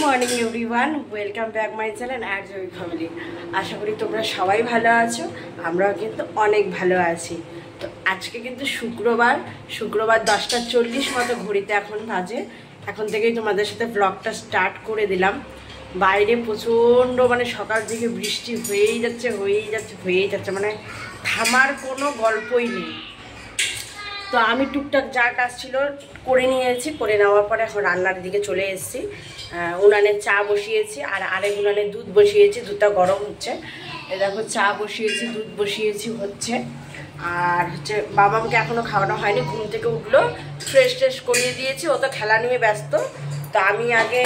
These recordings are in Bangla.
Morning everyone, welcome back my channel at Joy family. আশা করি তোমরা সবাই ভালো আছো, আমরাও কিন্তু অনেক ভালো আছি। তো আজকে কিন্তু শুক্রবার 10:40 মতো ঘড়িতে এখন বাজে। এখন থেকেই তোমাদের সাথে ব্লগটা স্টার্ট করে দিলাম। বাইরে প্রচণ্ড সকাল থেকে বৃষ্টি হয়েই যাচ্ছে, মানে থামার কোনো গল্পই নেই। তো আমি টুকটাক যা কাজ ছিল করে নিয়েছি, করে নেওয়ার পরে এখন রান্নার দিকে চলে এসেছি। উনানে চা বসিয়েছি আর আরেক উনানে দুধ বসিয়েছি, দুধটা গরম হচ্ছে। এই দেখো চা বসিয়েছি, দুধ বসিয়েছি হচ্ছে। আর হচ্ছে বাবামকে এখনও খাওয়ানো হয়নি, ঘুম থেকে উঠলো, ফ্রেশ করিয়ে দিয়েছি। ও তো খেলা নিয়ে ব্যস্ত। তো আমি আগে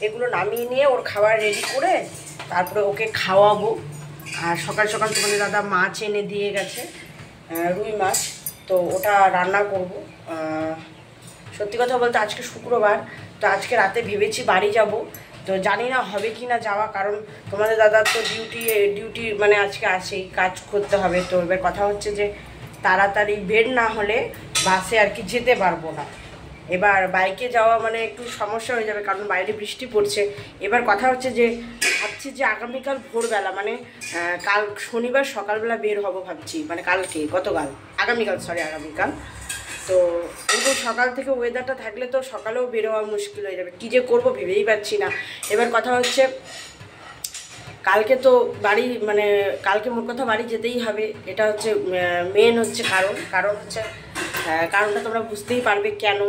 এগুলো নামিয়ে নিয়ে ওর খাবার রেডি করে তারপরে ওকে খাওয়াবো। আর সকাল সকাল তোমাদের দাদা মাছ এনে দিয়ে গেছে, রুই মাছ। তো ওটা রান্না করব। সত্যি কথা বলতে আজকে শুক্রবার, তো আজকে রাতে ভেবেছি বাড়ি যাব। তো জানি না হবে কি না যাওয়া, কারণ তোমাদের দাদার তো ডিউটি আজকে আসেই, কাজ করতে হবে। তো এবার কথা হচ্ছে যে তাড়াতাড়ি বের না হলে বাসে আর কি যেতে পারবো না। এবার বাইকে যাওয়া একটু সমস্যা হয়ে যাবে, কারণ বাইরে বৃষ্টি পড়ছে। এবার কথা হচ্ছে যে ভাবছি যে আগামীকাল ভোরবেলা কাল শনিবার সকালবেলা বের হব ভাবছি, আগামীকাল। তো এরকম সকাল থেকে ওয়েদারটা থাকলে তো সকালেও বের হওয়া মুশকিল হয়ে যাবে। কী যে করবো ভেবেই পাচ্ছি না। এবার কথা হচ্ছে কালকে তো বাড়ি কালকে মোট কথা বাড়ি যেতেই হবে। এটা হচ্ছে মেন হচ্ছে কারণটা তোমরা বুঝতেই পারবে কেন।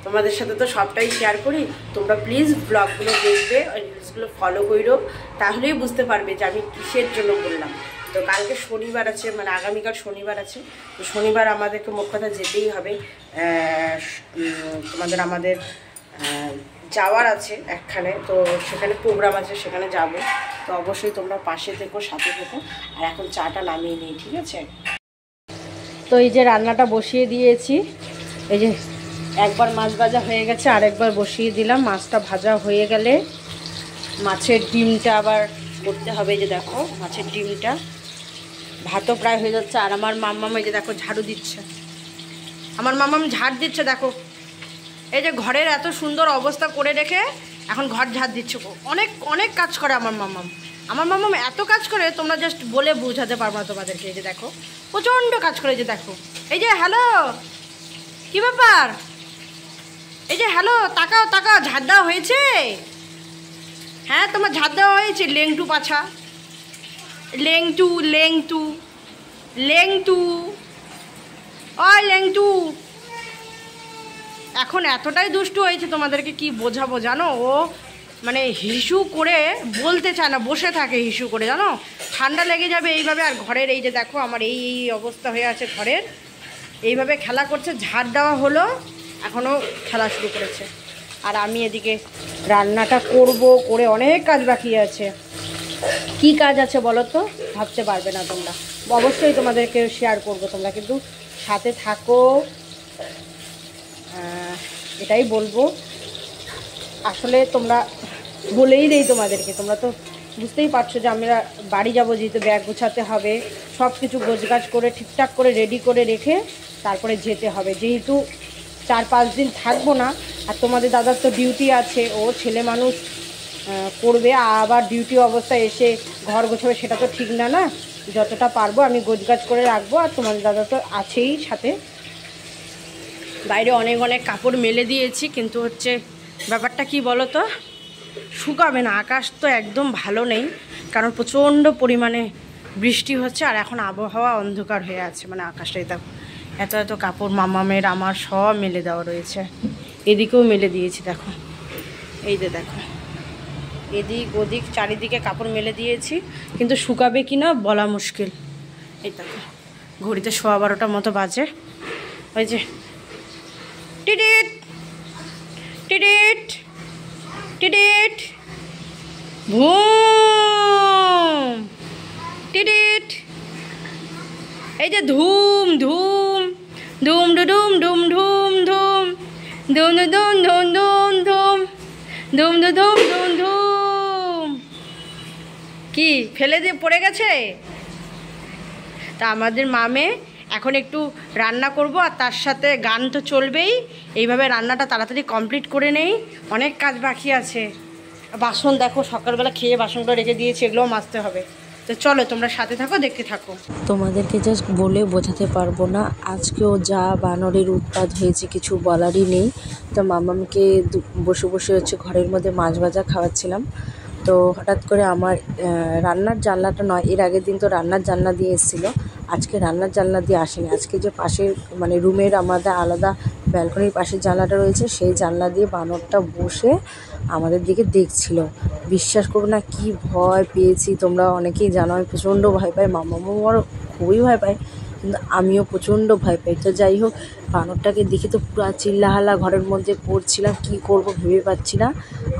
তোমাদের সাথে তো সবটাই শেয়ার করি, তোমরা প্লিজ ব্লগগুলো দেখবে, রিলসগুলো ফলো করো, তাহলেই বুঝতে পারবে যে আমি কিসের জন্য বললাম। তো কালকে শনিবার আছে, আগামীকাল শনিবার আছে। তো শনিবার আমাদেরকে মোট কথা যেতেই হবে। আমাদের যাওয়ার আছে একখানে, তো সেখানে প্রোগ্রাম আছে, সেখানে যাব। তো অবশ্যই তোমরা পাশে থেকো, সাথে থেকো। আর এখন চাটা নামিয়ে নিই, ঠিক আছে? তো এই যে রান্নাটা বসিয়ে দিয়েছি, এই যে একবার মাছ ভাজা হয়ে গেছে, আরেকবার বসিয়ে দিলাম। মাছটা ভাজা হয়ে গেলে মাছের ডিমটা আবার করতে হবে। এই যে দেখো মাছের ডিমটা, ভাতও প্রায় হয়ে যাচ্ছে। আর আমার মাম্মাম এই যে দেখো ঝাড়ু দিচ্ছে, ঝাড় দিচ্ছে। দেখো এই যে ঘরের এত সুন্দর অবস্থা করে রেখে এখন ঘর ঝাড় দিচ্ছে। অনেক কাজ করে আমার মাম্মাম এত কাজ করে তোমরা জাস্ট বলে বোঝাতে পারবো না তোমাদেরকে। এই যে দেখো প্রচণ্ড কাজ করে। এই যে দেখো, এই যে হ্যালো, কি ব্যাপার? এই যে হ্যালো, তাকাও, ঝাড় দেওয়া হয়েছে? হ্যাঁ, তোমার ঝাড় দেওয়া হয়েছে। লেংটু পাছা, লেংটু ওই লেংটু এখন এতটাই দুষ্টু হয়েছে, তোমাদেরকে কি বোঝাবো জানো। ও হিসু করে বলতে চায় না, বসে থাকে হিসু করে, জানো। ঠান্ডা লেগে যাবে এইভাবে। আর ঘরের এই যে দেখো আমার এই অবস্থা হয়ে আছে ঘরের, এইভাবে খেলা করছে। ঝাড় দেওয়া হলো, এখনও খেলা শুরু করেছে। আর আমি এদিকে রান্নাটা করে অনেক কাজ বাকি আছে। কি কাজ আছে বলো তো? ভাবতে পারবে না তোমরা। অবশ্যই তোমাদেরকে শেয়ার করবো, তোমরা কিন্তু সাথে থাকো, এটাই বলবো। আসলে তোমরা বলেই দেই তোমাদেরকে, তোমরা তো বুঝতেই পারছো যে আমরা বাড়ি যাব, যেহেতু ব্যাগ গোছাতে হবে, সব কিছু গোছগাছ করে ঠিকঠাক করে রেডি করে রেখে তারপরে যেতে হবে। যেহেতু 4-5 দিন থাকবো না, আর তোমাদের দাদার তো ডিউটি আছে, ও ছেলে মানুষ করবে, আবার ডিউটি অবস্থায় এসে ঘর গোছাবে, সেটা তো ঠিক না। যতটা পারবো আমি গোছগাছ করে রাখবো। আর তোমাদের দাদা তো আছেই সাথে। বাইরে অনেক কাপড় মেলে দিয়েছি, কিন্তু হচ্ছে ব্যাপারটা কি বলো তো, শুকাবে না। আকাশ তো একদম ভালো নেই, কারণ প্রচণ্ড পরিমাণে বৃষ্টি হচ্ছে। আর এখন আবহাওয়া অন্ধকার হয়ে আছে, আকাশটাই দেখো, এত কাপড় মামামের আমার সব মেলে দেওয়া রয়েছে। এদিকেও মেলে দিয়েছি, দেখো এই যে দেখো, এদিক ওদিক চারিদিকে কাপড় মেলে দিয়েছি, কিন্তু শুকাবে কি না বলা মুশকিল। এই দেখো ঘড়িতে 12:15 মতো বাজে। ওই যে টিটিট টিটিট টিটিট ঘুম, টিটিট, এই যে ধুম ধুম ধুম ধুম ধুম ধুম ধুম ধুম ধুম ধুম ধুম ধুম ধুম ধুম ধুম ধুম। কি ফেলে দিয়ে পড়ে গেছে? তা আমাদের মামে এখন একটু রান্না করব আর তার সাথে গান তো চলবেই। এইভাবে রান্নাটা তাড়াতাড়ি কমপ্লিট করে নেই, অনেক কাজ বাকি আছে। বাসন দেখো সকালবেলা খেয়ে বাসনগুলো রেখে দিয়েছি, এগুলোও মাজতে হবে। তো চলো তোমরা সাথে থাকো, দেখতে থাকো। তোমাদেরকে জাস্ট বলে বোঝাতে পারবো না, আজকেও যা বানরের উৎপাত হয়েছে কিছু বলারই নেই। তো মামামকে বসে বসে হচ্ছে ঘরের মধ্যে মাছ ভাজা খাওয়াচ্ছিলাম। তো হঠাৎ করে আমার রান্নার জানলাটা নয়, এর আগের দিন তো রান্নার জানলা দিয়ে এসেছিলো, আজকে রান্নার জানলা দিয়ে আসেনি। আজকে যে পাশের মানে রুমের আমাদের আলাদা ব্যালকনির পাশের জানলাটা রয়েছে, সেই জানলা দিয়ে বানরটা বসে আমাদের দিকে দেখছিল। বিশ্বাস করো না কি ভয় পেয়েছি, তোমরা অনেকেই জানো আমি প্রচণ্ড ভয় পাই, মামারও খুবই ভয় পায়, কিন্তু আমিও প্রচণ্ড ভয় পাই। তো যাই হোক, বানরটাকে দেখে তো পুরো চিল্লাহাল্লা ঘরের মধ্যে করছিলাম, কি করব ভেবে পাচ্ছি না।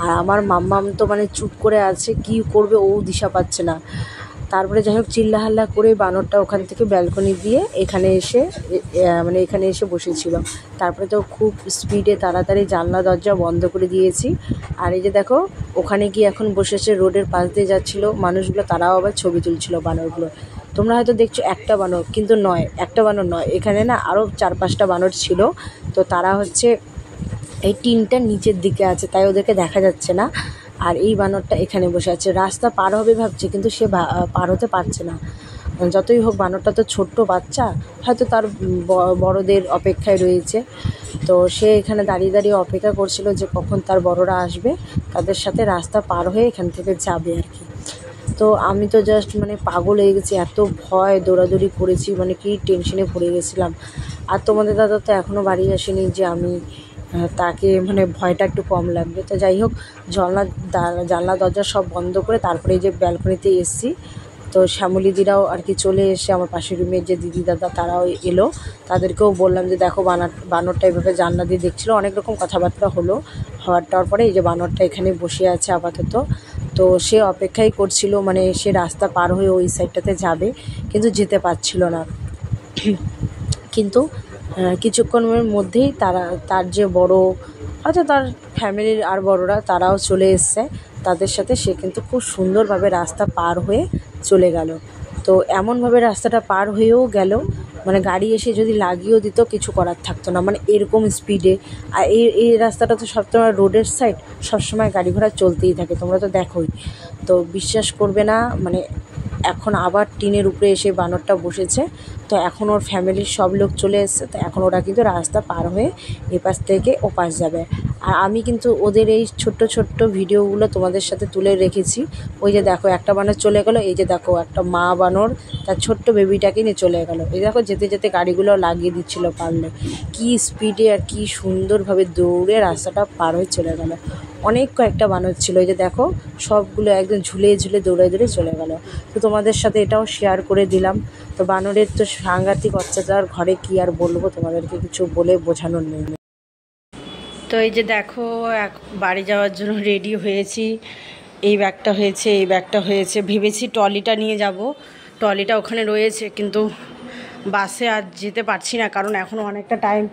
আর আমার মাম্মাম তো মানে চুপ করে আছে, কি করবে ও দিশা পাচ্ছে না। তারপরে যাই হোক চিল্লাহাল্লা করে বানরটা ওখান থেকে ব্যালকনি দিয়ে এখানে এসে বসেছিল। তারপরে তো খুব স্পিডে তাড়াতাড়ি জানলা দরজা বন্ধ করে দিয়েছি। আর এই যে দেখো ওখানে গিয়ে এখন বসেছে, রোডের পাশ দিয়ে যাচ্ছিলো মানুষগুলো, তারাও আবার ছবি তুলছিল বানরগুলো। তোমরা হয়তো দেখছো একটা বানর, কিন্তু নয়, একটা বানর নয়, এখানে না আরও 4-5টা বানর ছিল। তো তারা হচ্ছে এই টিনটার নিচের দিকে আছে, তাই ওদেরকে দেখা যাচ্ছে না। আর এই বানরটা এখানে বসে আছে, রাস্তা পার হবে ভাবছে, কিন্তু সে পার হতে পারছে না। যতই হোক বানরটা তো ছোট্ট বাচ্চা, হয়তো তার বড়দের অপেক্ষায় রয়েছে। তো সে এখানে দাঁড়িয়ে দাঁড়িয়ে অপেক্ষা করছিল যে কখন তার বড়রা আসবে, তাদের সাথে রাস্তা পার হয়ে এখান থেকে যাবে আর কি। তো আমি তো জাস্ট মানে পাগল হয়ে গেছি, এত ভয় দৌড়াদৌড়ি করেছি, মানে কি টেনশনে পড়ে গেছিলাম। আর তোমাদের দাদা তো এখনও বাড়ি আসেনি যে আমি তাকে মানে ভয়টা একটু কম লাগবে। তো যাই হোক জানলা দরজা সব বন্ধ করে তারপরে এই যে ব্যালকনিতে এসেছি। তো শ্যামলীদিরাও আর কি চলে এসে, আমার পাশের রুমের যে দিদি দাদা তারাও এলো, তাদেরকেও বললাম যে দেখো বানরটা এইভাবে জানলা দিয়ে দেখছিলো, অনেক রকম কথাবার্তা হওয়ার পরে এই যে বানরটা এখানে বসে আছে আপাতত। তো সে অপেক্ষাই করছিল, মানে সে রাস্তা পার হয়ে ওই সাইডটাতে যাবে, কিন্তু যেতে পারছিল না। কিন্তু কিছুক্ষণের মধ্যেই তার যে বড়, হয়তো তার ফ্যামিলির আর বড়রা, তারাও চলে এসছে, তাদের সাথে সে কিন্তু খুব সুন্দরভাবে রাস্তা পার হয়ে চলে গেল। তো এমনভাবে রাস্তাটা পার হয়েও গেল, মানে গাড়ি এসে যদি লাগিয়েও দিত কিছু করার থাকতো না, মানে এরকম স্পিডে। আর এই রাস্তাটা তো সবসময় রোডের সাইড, সবসময় গাড়ি ঘোড়া চলতেই থাকে, তোমরা তো দেখোই। তো বিশ্বাস করবে না, মানে এখন আবার টিনের উপরে এসে বানরটা বসেছে। তো এখন ওর ফ্যামিলির সব লোক চলে এসছে, তো এখন ওরা কিন্তু রাস্তা পার হয়ে এপাশ থেকে ওপাশ যাবে। আর আমি কিন্তু ওদের এই ছোট্ট ছোট্ট ভিডিওগুলো তোমাদের সাথে তুলে রেখেছি। ওই যে দেখো একটা বানর চলে গেল, এই যে দেখো একটা মা বানর তার ছোট্ট বেবিটাকে নিয়ে চলে গেল। এই দেখো যেতে যেতে গাড়িগুলো লাগিয়ে দিচ্ছিলো পারলে, কি স্পিডে আর কি সুন্দরভাবে দৌড়ে রাস্তাটা পার হয়ে চলে গেল। অনেক কয়েকটা বানর ছিল, এই যে দেখো সবগুলো একদম ঝুলে ঝুলে দৌড়ে দৌড়ে চলে গেল। তো তোমাদের সাথে এটাও শেয়ার করে দিলাম। তো বানরের তো সাংঘাতিক অত্যাচার, ঘরে কি আর বলবো, তোমাদেরকে কিছু বলে বোঝানোর নেই। তো এই যে দেখো বাড়ি যাওয়ার জন্য রেডি হয়েছি। এই ব্যাগটা হয়েছে, এই ব্যাগটা হয়েছে, ভেবেছি ট্রলিটা নিয়ে যাব, ট্রলিটা ওখানে রয়েছে, কিন্তু বাসে আর যেতে পারছি না, কারণ এখনও অনেকটা টাইম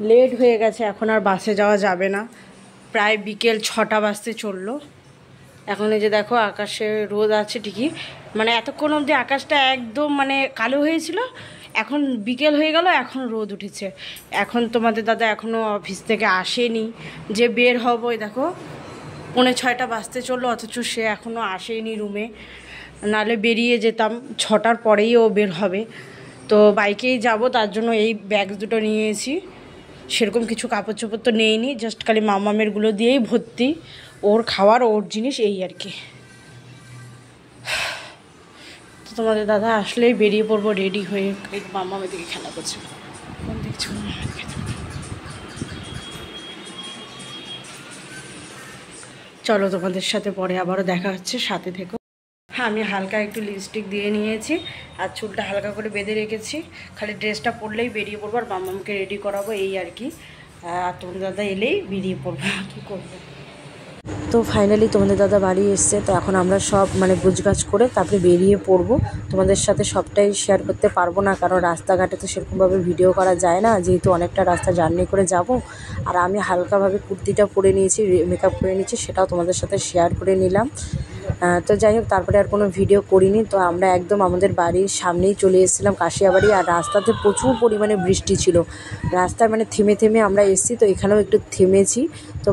লেট হয়ে গেছে, এখন আর বাসে যাওয়া যাবে না। প্রায় বিকেল 6টা বাজতে চললো। এখন এই যে দেখো আকাশে রোদ আছে ঠিকই, মানে এতক্ষণ অবধি আকাশটা একদম মানে কালো হয়েছিল, এখন বিকেল হয়ে গেল, এখন রোদ উঠেছে। এখন তোমাদের দাদা এখনও অফিস থেকে আসেনি, যে বের হব, ওই দেখো 5:45 বাজতে চললো, অথচ সে এখনও আসেনি রুমে, নাহলে বেরিয়ে যেতাম 6টার পরেই ও বের হবে। তো বাইকেই যাব, তার জন্য এই ব্যাগ দুটো নিয়েছি। সেরকম কিছু কাপড় চোপড় তো নেইনি, জাস্ট খালি মামামেরগুলো দিয়েই ভর্তি, ওর খাওয়ার ওর জিনিস এই আর কি। তো তোমাদের দাদা আসলেই বেরিয়ে পড়বো রেডি হয়ে। মামামের দিকে খেলা করছে, দেখছো? চলো তোমাদের সাথে পরে আবারও দেখা হচ্ছে, সাথে থেকো। হ্যাঁ, আমি হালকা একটু লিপস্টিক দিয়ে নিয়েছি আর চুলটা হালকা করে বেঁধে রেখেছি, খালি ড্রেসটা পরলেই বেরিয়ে পড়বো, আর মামামকে রেডি করাবো এই আর কি। আর তোমাদের দাদা এলেই বেরিয়ে পড়বো, কী করবো। তো ফাইনালি তোমাদের দাদা বাড়ি এসছে, তো এখন আমরা সব মানে গুছগাছ করে তারপরে বেরিয়ে পড়বো। তোমাদের সাথে সবটাই শেয়ার করতে পারবো না, কারণ রাস্তাঘাটে তো সেরকমভাবে ভিডিও করা যায় না, যেহেতু অনেকটা রাস্তা জার্নি করে যাব। আর আমি হালকাভাবে কুর্তিটা পরে নিয়েছি, মেকআপ করে নিয়েছি, সেটাও তোমাদের সাথে শেয়ার করে নিলাম। তো যাই হোক তারপরে আর কোনো ভিডিও করিনি। তো আমরা একদম আমাদের বাড়ির সামনেই চলে এসেছিলাম কাশিয়াবাড়ি, আর রাস্তাতে প্রচুর পরিমাণে বৃষ্টি ছিল, রাস্তায় মানে থেমে থেমে আমরা এসেছি। তো এখানেও একটু থেমেছি। তো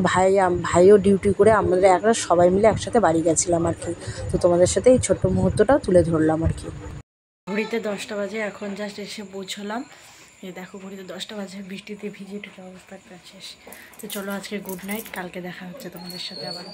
ভাইও ডিউটি করে আমরা সবাই মিলে একসাথে বাড়ি গেছিলাম আর কি। তো তোমাদের সাথে এই ছোট্ট মুহূর্তটাও তুলে ধরলাম আর কি। ঘড়িতে 10টা বাজে, এখন জাস্ট এসে পৌঁছলাম। এই দেখো ঘড়িতে 10টা বাজে, বৃষ্টিতে ভিজে টুকে অবস্থা শেষ। তো চলো আজকে গুড নাইট, কালকে দেখা হচ্ছে তোমাদের সাথে আবার।